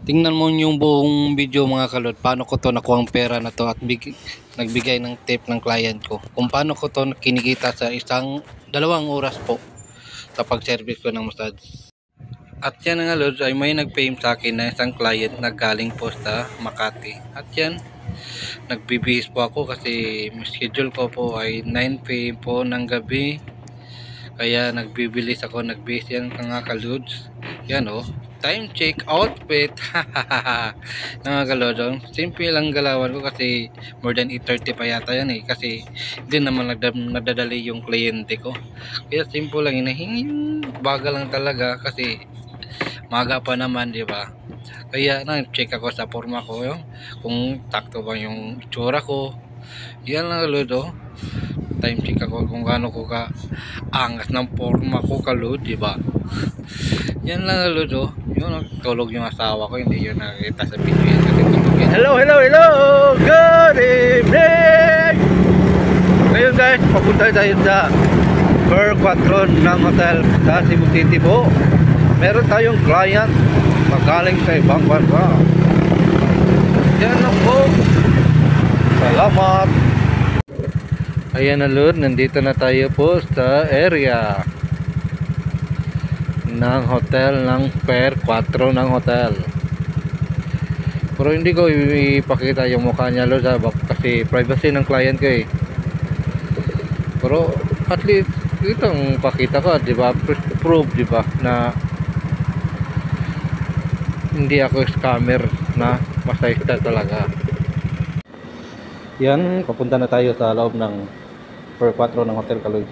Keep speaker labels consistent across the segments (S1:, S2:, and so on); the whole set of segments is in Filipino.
S1: Tingnan mo yung buong video mga kalod, paano ko to nakuha ang pera na to at nagbigay ng tip ng client ko. Kung paano ko to kinikita sa dalawang oras po sa pag-service ko ng massage. At yan nga lod ay may nag-pay sa akin na isang client na galing po sa Makati. At yan, nagbibihis po ako kasi schedule ko po ay 9 PM po ng gabi. Kaya nagbibilis ako, nagbihis yan mga kalods. Yan oh. Time check outfit. Mga kalodong, simple lang galawan ko kasi more than 8:30 pa yata yan eh, kasi hindi naman nadadali yung kliyente ko, kaya simple lang, hinahingi yung baga lang talaga kasi maga pa naman, di ba? Kaya na-check ako sa forma ko yung kung takto ba yung itsura ko. Yan lang kalod. Time check ako kung gaano ko ka angas ng forma ko kalod, di ba? Yan lang kalod. Yun, tulog yung asawa ko, hindi yun nakita sa video yan kasi tulog yan.
S2: Hello! Good evening! Ngayon guys, papunta tayo sa Per 4 ng hotel sa Cebu City po. Meron tayong client magaling sa ibang bansa. Yan lang po. Salamat! Ayan na Lord, nandito na tayo po sa area ng hotel ng Per 4 ng hotel. Pero hindi ko ipakita yung mukha niya Lord kasi privacy ng client ko eh. Pero at least itong pakita ko, di ba? Proof, di ba, na hindi ako scammer, na masayista talaga. Yan, papunta na tayo sa loob ng Per 4 ng hotel Kaloy.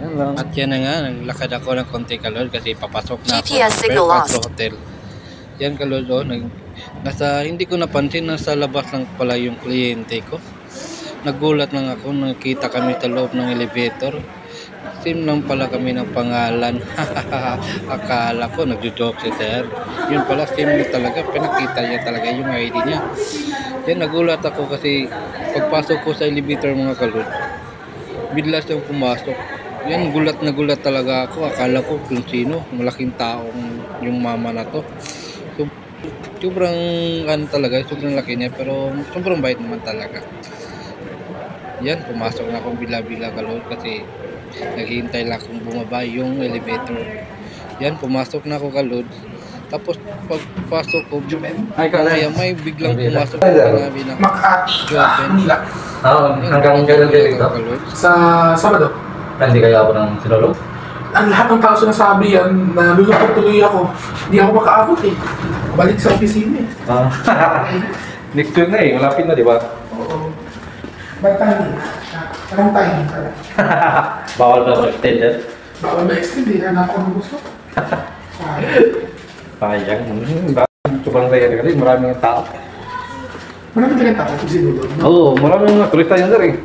S2: Yan lang.
S1: At yan na nga, naglakad ako ng konti kalod kasi papasok na ako
S3: GPS signal lost.
S1: hotel. Yan kalod, hindi ko napansin, nasa labas lang pala yung kliyente ko. Nagulat lang ako, nakita kami sa loob ng elevator. Same lang pala kami ng pangalan. Akala ko nagjo-joke si sir. Yun pala, same talaga, pinakita niya talaga yung ID niya. Yan, nagulat ako kasi pagpasok ko sa elevator mga kalod, bigla siyang pumasok. Yan, gulat na gulat talaga ako. Akala ko kung sino, malaking taong yung mama na to. So, sobrang talaga, sobrang laki niya, pero sobrang bait naman talaga. Yan, pumasok na akong bila-bila kalod kasi naghihintay lang akong bumaba yung elevator. Yan, pumasok na ako kalod. Tapos pagpasok ko, kaya may biglang pumasok na sinabi na
S4: Manila.
S5: Hanggang kailan kayo dito?
S4: Sa Sabado.
S5: Hindi kaya ako ng sinulog?
S4: Ang lahat ng tao sinasabi yan na lulupot tuloy ako. Hindi ako makaabot eh. Balik sa opisina eh.
S2: Next week na eh, malapit na di ba?
S4: Oo. Ba't timing? Anong timing pala?
S5: Bawal ba extended?
S4: Bawal ba extend eh? Hanap ko ng gusto.
S2: Sayang. Sobrang rare kasi maraming tao.
S4: Maraming talagang tao kung sinulog.
S2: Oo, maraming mga turista yan sir eh.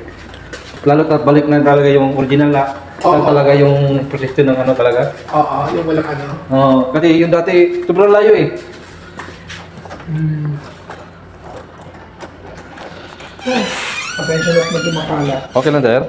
S2: Lalo at balik na talaga yung original na talaga yung proseso ng ano talaga.
S4: Oo, yung walang ano.
S2: Oo, kasi yung dati sobrang layo eh.
S4: Pasensya na medyo makala.
S2: Okay lang sir.